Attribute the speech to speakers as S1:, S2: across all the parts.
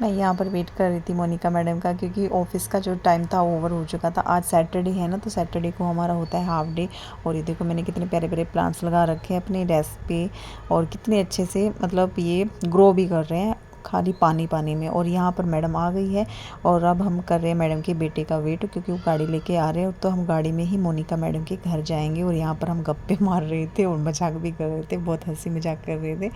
S1: मैं यहाँ पर वेट कर रही थी मोनिका मैडम का, क्योंकि ऑफिस का जो टाइम था ओवर हो चुका था। आज सैटरडे है ना, तो सैटरडे को हमारा होता है हाफ डे। और ये देखो मैंने कितने प्यारे प्यारे प्लांट्स लगा रखे हैं अपने डेस्क पे, और कितने अच्छे से मतलब ये ग्रो भी कर रहे हैं खाली पानी पानी में। और यहाँ पर मैडम आ गई है, और अब हम कर रहे हैं मैडम के बेटे का वेट, क्योंकि वो गाड़ी लेके आ रहे हैं। तो हम गाड़ी में ही मोनिका मैडम के घर जाएंगे। और यहाँ पर हम गप्पे मार रहे थे और मजाक भी कर रहे थे, बहुत हंसी मजाक कर रहे थे।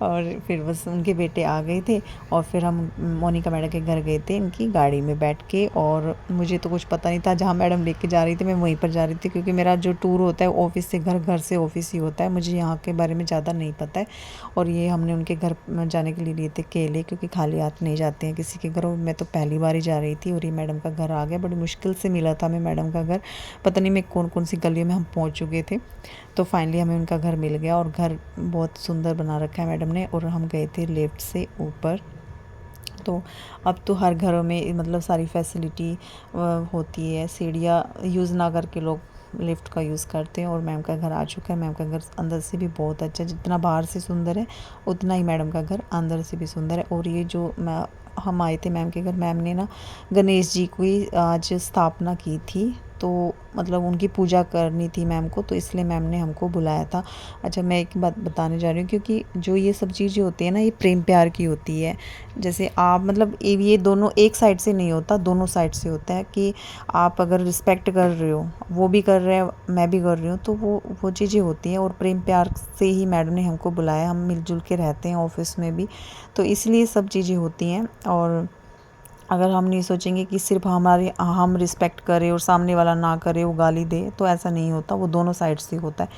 S1: और फिर बस उनके बेटे आ गए थे, और फिर हम मोनिका मैडम के घर गए थे इनकी गाड़ी में बैठ के। और मुझे तो कुछ पता नहीं था, जहाँ मैडम लेके जा रही थी मैं वहीं पर जा रही थी, क्योंकि मेरा जो टूर होता है ऑफिस से घर, घर से ऑफिस ही होता है। मुझे यहाँ के बारे में ज़्यादा नहीं पता है। और ये हमने उनके घर जाने के लिए लिए थे केले, क्योंकि खाली हाथ नहीं जाते हैं किसी के घर। और मैं तो पहली बार ही जा रही थी, और ये मैडम का घर आ गया। बड़ी मुश्किल से मिला था हमें मैडम का घर, पता नहीं मैं कौन कौन सी गलियों में हम पहुँच चुके थे। तो फाइनली हमें उनका घर मिल गया, और घर बहुत सुंदर बना रखा है मैडम ने। और हम गए थे लिफ्ट से ऊपर। तो अब तो हर घरों में मतलब सारी फैसिलिटी होती है, सीढ़ियाँ यूज़ ना करके लोग लिफ्ट का यूज़ करते हैं। और मैम का घर आ चुका है। मैम का घर अंदर से भी बहुत अच्छा, जितना बाहर से सुंदर है उतना ही मैडम का घर अंदर से भी सुंदर है। और ये जो हम आए थे मैम के घर, मैम ने ना गणेश जी की आज स्थापना की थी, तो मतलब उनकी पूजा करनी थी मैम को, तो इसलिए मैम ने हमको बुलाया था। अच्छा, मैं एक बात बताने जा रही हूँ, क्योंकि जो ये सब चीज़ें होती है ना, ये प्रेम प्यार की होती है। जैसे आप मतलब ये दोनों एक साइड से नहीं होता, दोनों साइड से होता है। कि आप अगर रिस्पेक्ट कर रहे हो, वो भी कर रहे हैं, मैं भी कर रही हूँ, तो वो चीज़ें होती हैं। और प्रेम प्यार से ही मैडम ने हमको बुलाया। हम मिलजुल के रहते हैं ऑफिस में भी, तो इसलिए सब चीज़ें होती हैं। और अगर हम नहीं सोचेंगे कि सिर्फ हम रिस्पेक्ट करें और सामने वाला ना करे, वो गाली दे, तो ऐसा नहीं होता, वो दोनों साइड से होता है।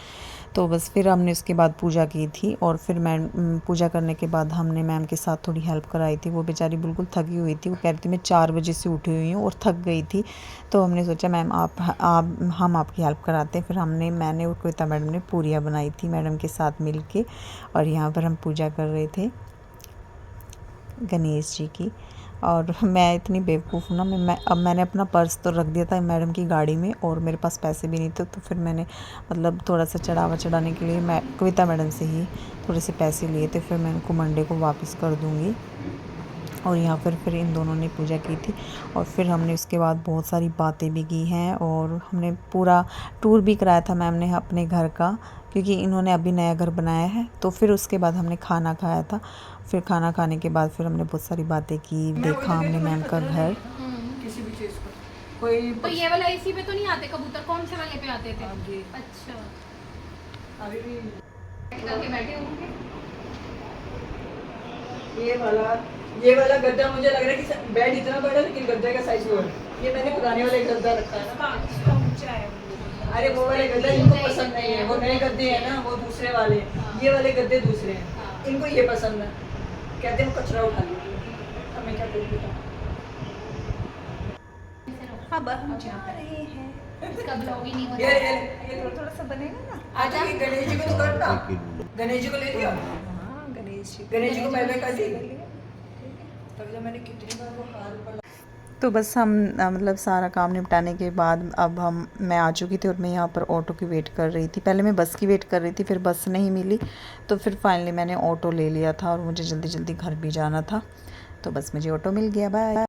S1: तो बस फिर हमने उसके बाद पूजा की थी। और फिर मैम पूजा करने के बाद हमने मैम के साथ थोड़ी हेल्प कराई थी। वो बेचारी बिल्कुल थकी हुई थी, वो कह रही थी मैं 4 बजे से उठी हुई हूँ और थक गई थी। तो हमने सोचा मैम आप हम आपकी हेल्प कराते हैं। फिर मैंने और कविता मैडम ने पूरियाँ बनाई थी मैडम के साथ मिल के। और यहाँ पर हम पूजा कर रहे थे गणेश जी की। और मैं इतनी बेवकूफ़ हूँ ना, अब मैंने अपना पर्स तो रख दिया था मैडम की गाड़ी में, और मेरे पास पैसे भी नहीं थे। तो फिर मैंने मतलब थोड़ा सा चढ़ाने के लिए मैं कविता मैडम से ही थोड़े से पैसे लिए थे। फिर मैं उनको मंडे को वापस कर दूँगी। और यहाँ पर फिर इन दोनों ने पूजा की थी। और फिर हमने उसके बाद बहुत सारी बातें भी की हैं, और हमने पूरा टूर भी कराया था मैम ने अपने घर का, क्योंकि इन्होंने अभी नया घर बनाया है। तो फिर उसके बाद हमने खाना खाया था। फिर खाना खाने के बाद फिर हमने बहुत सारी बातें की, देखा हमने मैम का घर।
S2: किसी भी चीज को कोई तो ये वाला एसी पे तो नहीं आते कबूतर, कौन से वाले पे आते थे? अच्छा, अभी भी करके बैठे होंगे। ये वाला गद्दा मुझे लग रहा है कि बेड इतना बड़ा, लेकिन गद्दे का साइज वो है। ये मैंने पुराने वाले गद्दा रखा है ना, अच्छा ऊंचा है। अरे वो वाले गद्दा इनको पसंद नहीं है, वो नए गद्दे हैं ना, वो दूसरे वाले। ये वाले गद्दे दूसरे हैं, इनको ये पसंद है। कहते हैं कचरा उठा लिया। अब मैं क्या करूँ? हाँ बस हम जा रहे हैं। इसका ब्लॉग ही नहीं बना। ये थोड़ा सा बनेगा ना। अच्छा, ये गणेश जी को तो करना, गणेश जी को ले लिया। हाँ, गणेश जी को पहले कर दी। तब जब मैंने कितनी बार वो हार पड़ा।
S1: तो बस हम मतलब सारा काम निपटाने के बाद अब मैं आ चुकी थी, और मैं यहाँ पर ऑटो की वेट कर रही थी। पहले मैं बस की वेट कर रही थी, फिर बस नहीं मिली, तो फिर फाइनली मैंने ऑटो ले लिया था। और मुझे जल्दी जल्दी घर भी जाना था, तो बस मुझे ऑटो मिल गया। बाय।